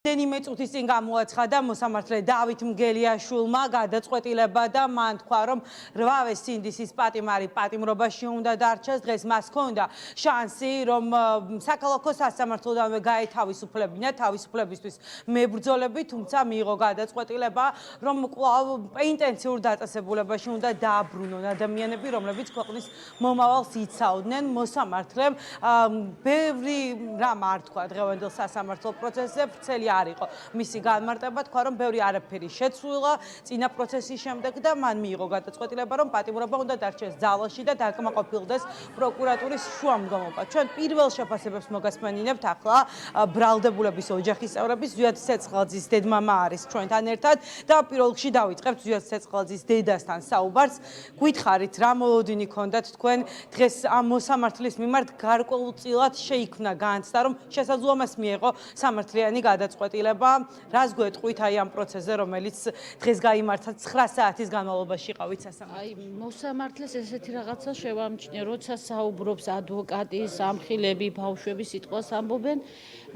დენიმე წუთის წინ გამოაცხადა მოსამართლე დავით მგელიაშვილმა გადაწყვეტილება და მან თქვა, რომ 8-ვე სინდისის პატიმარი პატიმრობაში უნდა დარჩეს. დღეს მას ჰქონდა შანსი, რომ საქალაქო სასამართლოდანვე გაეთავისუფლებინა თავისუფლებისთვის მებრძოლები, თუმცა მიიღო გადაწყვეტილება, რომ კვლავ ინტენსიურ დაწესებულებაში უნდა დააბრუნონ ადამიანები, რომლებიც ქვეყნის მომავალს იცავდნენ. მოსამართლემ ბევრი რამ არ თქვა დღევანდელ სასამართლო პროცესზე, ვრცელი არ იყო მისი განმარტება, თქვა, რომ ბევრი არაფერი შეცვლილა წინა პროცესის შემდეგ და მან მიიღო გადაწყვეტილება, რომ პატიმრობა უნდა დარჩეს ძალაში და დაკმაყოფილდეს პროკურატურის შუამდგომობა. ჩვენ პირველ შეფასებებს მოგასმენინებთ ახლა ბრალდებულების ოჯახის წევრების. ზვიად ცეცხლაძის დედმამა არის ჩვენთან ერთად და პირველ რიგში დავიწყებთ ზვიად ცეცხლაძის დედასთან საუბარს. გითხარით, რა მოლოდინი ჰქონდათ თქვენ დღეს ამ მოსამართლის მიმართ გარკვეულწილად შეიქმნა განცდა, რომ შესაძლოა მას მიეღო სამართლიანი გადაწყვეტილება. რას გვეტყვით აი ამ პროცესზე, რომელიც დღეს გაიმართა 9 საათის განმავლობაში ყავით სასამართლოში? აი, მოსამართლეს ესეთი რაღაცა შევამჩნია, როცა საუბრობს ადვოკატი, სამხილები, ბავშვები სიტყვას ამბობენ,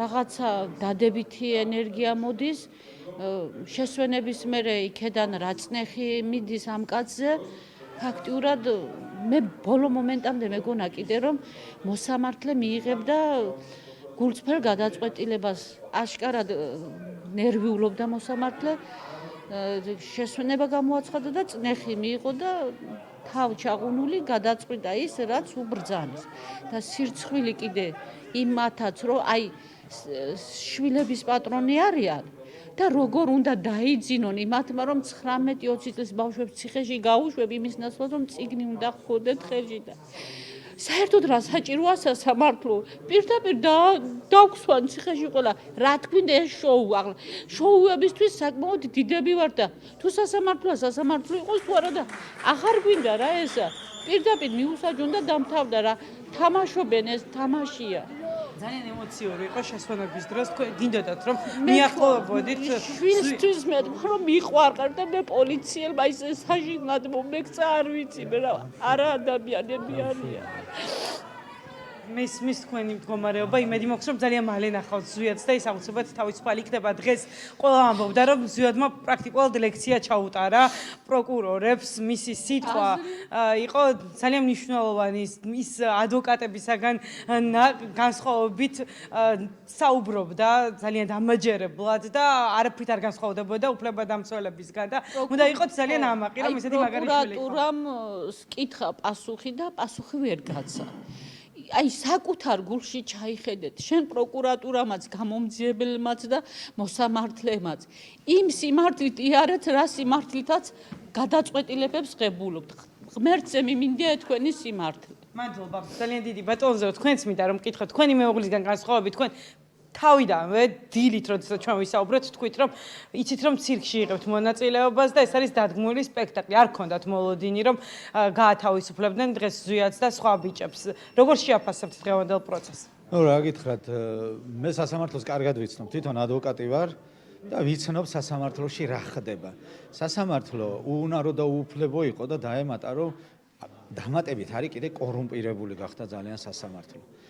რაღაცა დადებითი ენერგია მოდის, შესვენების მერე იქედან რაწნეხი მიდის ამ კაცზე. ფაქტიურად მე ბოლო მომენტამდე მეგონა კიდე რომ მოსამართლე მიიღებდა გულწრფელ გადაწყვეტილებას. აშკარად ნერვიულობდა მოსამართლე, შესვენება გამოაცხადა და წნეხი მიიღო და თავჩაღუნული გადაწყვიტა ის, რაც უბრძანის. და სირცხვილი კიდე იმათაც, რომ აი შვილების პატრონი არიან და როგორ უნდა დაიძინონ იმათმა, რომ 19-20 წლის ბავშვებს ციხეში გაუშვებ იმის ნაცვლად, რომ წიგნი უნდა ხვდეთ ხელში და საერთოდ რა საჭიროა სასამართლო? პირდაპირ დაგვსვან ციხეში ყველა. რა თქვინდა ეს შოუ? ახლა შოუებისთვის საკმაოდ დიდები ვარ და თუ სასამართლოა, სასამართლო იყოს თუ არა და აღარ გვინდა რა ესა. პირდაპირ მიუსაჯონ და დამთავრდა რა. თამაშობენ, ეს თამაშია. ძალიან ემოციური იყო შესვენების დროს. თქვენ გინდოდათ რომ მიახლოვებოდით შვილისთვის მეთქვა რომ მიყვარყარ და მე პოლიციელმა ისე საშინლად მომექცა, არ ვიცი მე რა. არა ადამიანები არიან. მის თქვენი მდგომარეობა იმედი მაქვს, რომ ძალიან მალე ნახავთ ზვიადს და ის აუცილებლად თავისუფალი იქნება. დღეს ყველა ამბობდა, რომ ზვიადმა პრაქტიკულად ლექცია ჩაუტარა პროკურორებს. მისი სიტყვა იყო ძალიან მნიშვნელოვანი. ის ადვოკატებისაგან განსხვავებით საუბრობდა ძალიან დამაჯერებლად და არაფრით არ განსხვავდებოდა უფლებადამცველებისგან და უნდა იყოს ძალიან ამაყი, რომ ესეთი მაგარი შვილი იყო. პროკურატურამ კითხა პასუხი და პასუხი ვერ გაცა. აი საკუთარ გულში ჩაიხედეთ შენ პროკურატურამაც, გამომძიებელმაც და მოსამართლემაც. იმ სიმართლით იარეთ, რა სიმართლითაც გადაწყვეტილებებს ღებულობთ. ღმერთზე მიმინდია თქვენი სიმართლე. მადლობა. ძალიან დიდი ბატონზე თქვენც მინდა რომ მკითხოთ თქვენი მეუღლისგან განსხვავებით თქვენ თავიდანვე დილით, როდესაც ჩვენ ვისაუბრეთ, თქვით რომ იცით რომ ცირკში იღებთ მონაწილეობას და ეს არის დადგმული სპექტაკლი. არ გქონდათ მოლოდინი რომ გაათავისუფლებდნენ დღეს ზვიადს და სხვა ბიჭებს. როგორ შეაფასებთ დღევანდელ პროცესს? ნუ რა გითხრათ, მე სასამართლოს კარგად ვიცნობ, თვითონ ადვოკატი ვარ და ვიცნობ სასამართლოში რა ხდება. სასამართლო უუნარო და უუფლებო იყო და დაემატა რომ დამატებით არის კიდე კორუმპირებული გახდა ძალიან სასამართლო.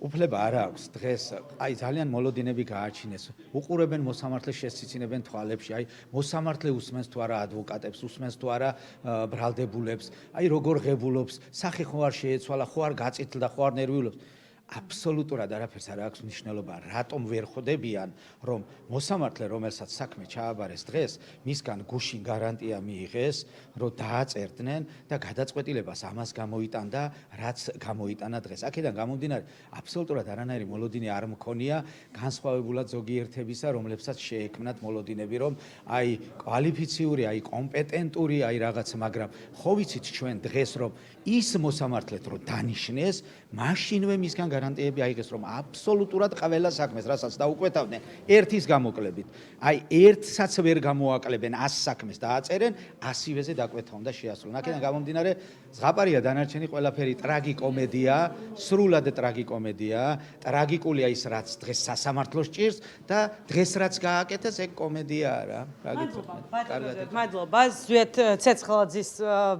უფლება არ აქვს დღეს, აი ძალიან მოლოდინები გააჩინეს. უყურებენ მოსამართლეს, შესცინებენ თვალებში, აი მოსამართლე უსმენს თუ არა ადვოკატებს, უსმენს თუ არა ბრალდებულებს, აი როგორ ღებულობს, სახე ხო არ შეეცვალა, ხო არ გაწითლდა, ხო არ ნერვიულობს. აბსოლუტურად არაფერს არ აქვს მნიშვნელობა, რატომ ვერ ხვდებიან, რომ მოსამართლე, რომელსაც საქმე ჩააბარეს დღეს, მისგან გუშინ გარანტია მიიღეს, რომ დააწერდნენ და გადაწყვეტილებას ამას გამოიტანდა, რაც გამოიტანა დღეს. აქედან გამომდინარე, აბსოლუტურად არანაირი მოლოდინი არ მქონია, განსხვავებულად ზოგიერთებისა, რომლებსაც შეექმნათ მოლოდინები, რომ აი კვალიფიციური, აი კომპეტენტური, აი რაღაც, მაგრამ ხო ვიცით ჩვენ დღეს, რომ ის მოსამართლეთ რომ დანიშნეს, მაშინვე მისგან გარანტიები აიღეს, რომ აბსოლუტურად ყველა საქმეს, რასაც დაუკვეთავდნენ, ერთის გამოკლებით. აი ერთსაც ვერ გამოაკლებენ 100 საქმეს დააწერენ, 100-ვეზე დაკვეთა უნდა შეასრულონ. აქედან გამომდინარე, ზღაპარია დანარჩენი ყველაფერი ტრაგიკომედია, სრულად ტრაგიკომედია, ტრაგიკულია ის, რაც დღეს სასამართლოს ჭირს და დღეს რაც გააკეთეს, ეგ კომედიაა რა. რა გითხრათ? მადლობა. ზვიად ცეცხლაძის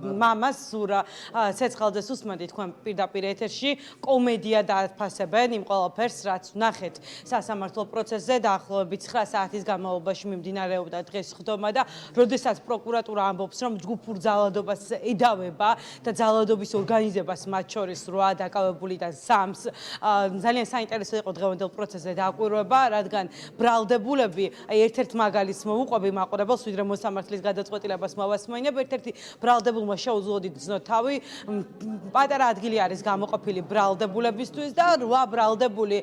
მამას ზურა ცეცხლაძეს უსმენთ თქვენ პირდაპირ ეთერში. კომედია და აფასებენ იმ ყველაფერს, რაც ვნახეთ სასამართლო პროცესზე დაახლოებით 9 საათის განმავლობაში მიმდინარეობდა დღეს ხდომა და როდესაც პროკურატურა ამბობს, რომ ჯგუფურ ძალადობას ედავება და ძალადობის ორგანიზებას მათ შორის 8 დაკავებულიდან 3-ს ძალიან საინტერესო იყო დღევანდელ პროცესზე დაკვირვება, რადგან ბრალდებულები, ერთ-ერთ მაგალითს მოვუყვები მაყურებელს, ვიდრე მოსამართლის გადაწყვეტილებას მოვასმენებ, ერთ-ერთი ბრალდებულმა შეუძლოდ იგრძნო თავი, პატარა ადგილი არის გამოყოფილი ბრალდებულებისთვის და 8 ბრალდებული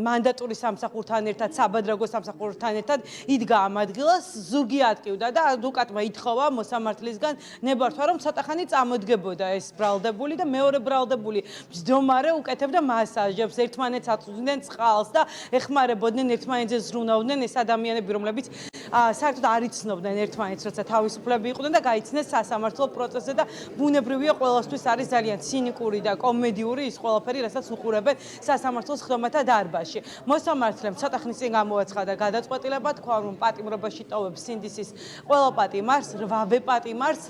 მანდატური სამსახურთან ერთად, საბადრაგო სამსახურთან ერთად იდგა ამ ადგილას, ზურგი ატკივდა და ადვოკატმა ითხოვა მოსამართლისგან ნებართვა, რომ ცოტახანი წამოდგებოდა ეს ბრალდებული და მეორე ბრალდებული მჯდომარე უკეთებდა მასაჟებს, ერთმანეთს აწვდიდნენ წყალს და ეხმარებოდნენ ერთმანეთზე ზრუნავდნენ ეს ადამიანები, რომლებიც საერთოდ არ იცნობდნენ ერთმანეთს, როცა თავისუფლები იყვნენ და გაიცნეს სასამართლო პროცესზე და ბუნებრივია ყველასთვის არის ძალიან ცინიკური და კომედიური ის ყველაფერი, რასაც უყურებენ სასამართლოს ხდომათა დარბაზში. მოსამართლემ ცოტა ხნის წინ გამოაცხადა გადაწყვეტილება, თქვა რომ პატიმრობაში ტოვებს სინდისის ყველა პატიმარს, 8-ვე პატიმარს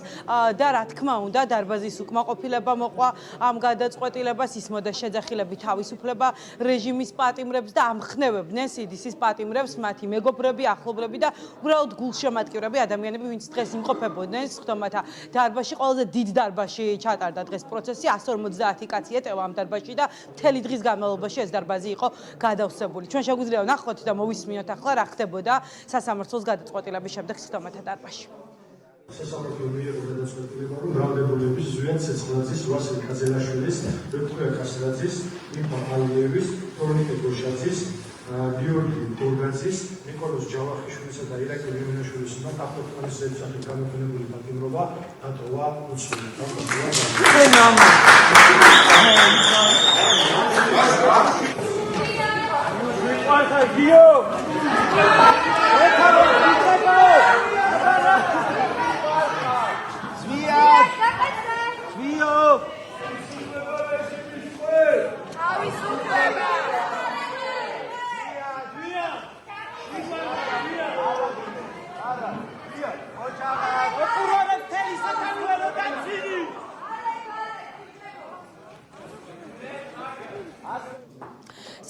და რა თქმა უნდა დარბაზის უკმაყოფილება მოყვა ამ გადაწყვეტილებას, ისმოდა შეძახილები თავისუფლება რეჟიმის პატიმრებს და ამხნევებდნენ სინდისის პატიმრებს, მათი მეგობრები, ახლობლები და უბრალოდ გულშემატკივრები ადამიანები, ვინც დღეს იმყოფებოდნენ ხდომათა დარბაზში, ყველაზე დიდ დარბაზში ჩატარდა დღეს პროცესი, 150 კაცი ეტევა ამ დარბაზში და მთელი დღის განმავლობაში ეს დარბაზი იყო გადავსებული. ჩვენ შეგვიძლია ვნახოთ და მოვისმინოთ ახლა რა ხდებოდა სასამართლოს გადაწყვეტილების შემდეგ ხდომათა დარბაზში. სასამართლო მიიღო გადაწყვეტილება, რომ ბრალდებულების ზვიან ცეცხლაძის, ვასილ კაძელაშვილის, ვიქტორია კასრაძის, იმპა ალიევის, თორნიკე გოშაძის, გიორგი გორგაძის, ნიკოლოზ ჯავახიშვილისა და ირაკლი მემენაშვილის მიმართ ავტოქციის შესახებ გამოყენებული პატიმრობა დატოვა უცვლელად.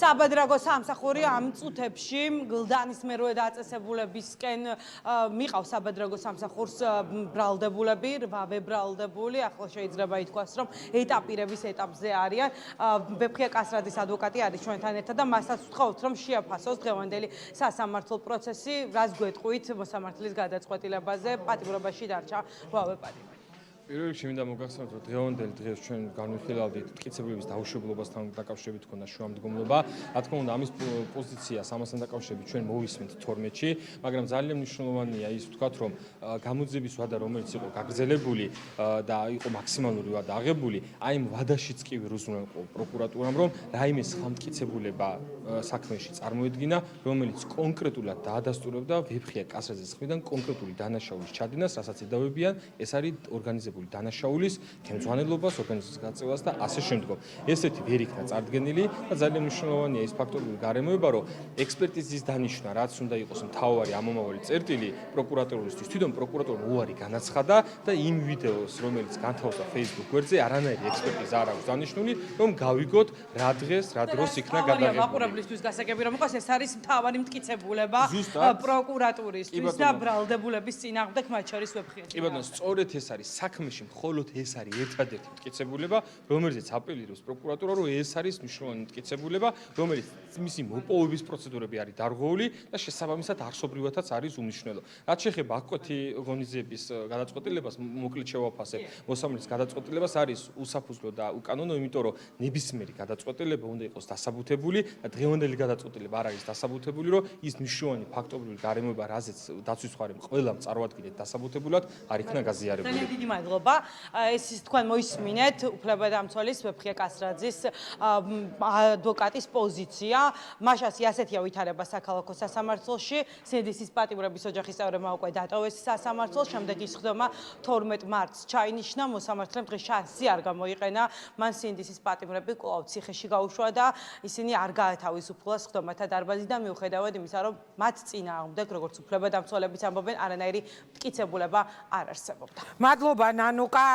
საბადრაგო სამსახური ამ წუთებში გლდანის მერვე დაწესებულებისკენ მიყავს საბადრაგო სამსახურს ბრალდებულები, 8-ვე ბრალდებული, ახლა შეიძლება ითქვას, რომ ეტაპირების ეტაპზე არიან. ვეფხია კასრაძის ადვოკატი არის ჩვენთან ერთად და მასაც ვთხოვთ, რომ შეაფასოს დღევანდელი სასამართლო პროცესი, რას გვეტყვით მოსამართლის გადაწყვეტილებაზე, პატიმრობაში დარჩა 8-ვე პატიმარი. პირველ რიგში მინდა მოგახსენოთ, რომ დღევანდელი დღეს ჩვენ განვიხილავდით მტკიცებულების დაუშვებლობასთან დაკავშირებით ქონდა შუამდგომლობა. რა თქმა უნდა, ამის პოზიციას ამასთან დაკავშირებით ჩვენ მოვისმენთ 12-ში, მაგრამ ძალიან მნიშვნელოვანია ის ვთქვათ, რომ გამოძიების ვადა, რომელიც იყო გაგრძელებული და იყო მაქსიმალური ვადა აღებული, აი იმ ვადაშიც კი ვირუზრუნავ პროკურატურამ, რომ რაიმე ხალმტკიცებულება საქმეში წარმოედგინა, რომელიც კონკრეტულად დაადასტურებდა ვეფხია კასრაძის მხრიდან კონკრეტული დანაშაულის ჩადინას, რასაც ედავებიან, ეს არის ორგანიზებული დანაშაულის, თემძვანელობას, ორგანიზაციის გაწევას და ასე შემდგომ. ესეთი ვერ იქნა წარდგენილი და ძალიან მნიშვნელოვანია ის ფაქტორული გარემოება, რომ ექსპერტიზის დანიშვნა, რაც უნდა იყოს მთავარი ამომავალი წერტილი პროკურატურისთვის, თვითონ პროკურატურამ უარი განაცხადა და იმ ვიდეოს, რომელიც განთავსდა Facebook გვერდზე, არანაირი ექსპერტიზა არ აქვს დანიშნული, რომ გავიგოთ რა დღეს, რა დროს იქნა გადაღებული. მაყურებლისთვის გასაგები რომ იყოს, ეს არის მთავარი მტკიცებულება პროკურატურისთვის და ბრალდებულების წინააღმდეგ, მათ შორის ვეფხია. კი ბატონო, სწორედ ეს არის საქმეში, მხოლოდ ეს არის ერთადერთი მტკიცებულება, რომელზეც აპელირებს პროკურატურა, რომ ეს არის მნიშვნელოვანი მტკიცებულება, რომელიც მისი მოპოვების პროცედურები არის დარღვეული და შესაბამისად არსობრივადაც არის უმნიშვნელო. რაც შეეხება აკკვეთი ღონისძიების გადაწყვეტილებას, მოკლედ შევაფასებ, მოსამართლის გადაწყვეტილებას არის უსაფუძვლო და უკანონო, იმიტომ რომ ნებისმიერი გადაწყვეტილება უნდა იყოს დასაბუთებული და დღევანდელი გადაწყვეტილება არ არის დასაბუთებული, რომ ის მნიშვნელოვანი ფაქტორული გარემოება, რაზეც დაცვის მხარემ ყველა წარუადგინეთ დასაბუთებულად, არ იქნა გაზიარებული. დიდი მადლობა. ეს თქვენ მოისმინეთ უფლებადამცველის ვეფხია კასრაძის ადვოკატის პოზიცია. მაშასი ასეთია ვითარება საქალაქო სასამართლოში. სინდისის პატიმრების ოჯახის წევრებმა უკვე დატოვეს სასამართლოს. შემდეგ ის ხდომა 12 მარტს ჩაინიშნა. მოსამართლემ დღეს შანსი არ გამოიყენა. მან სინდისის პატიმრები კვლავ ციხეში გაუშვა და ისინი არ გაათავისუფლეს ხდომათა დარბაზიდან, მიუხედავად იმისა, რომ მათ წინააღმდეგ, როგორც უფლებადამცველებიც ამბობენ, არანაირი მტკიცებულება არ არსებობდა. მადლობა ნანუკა.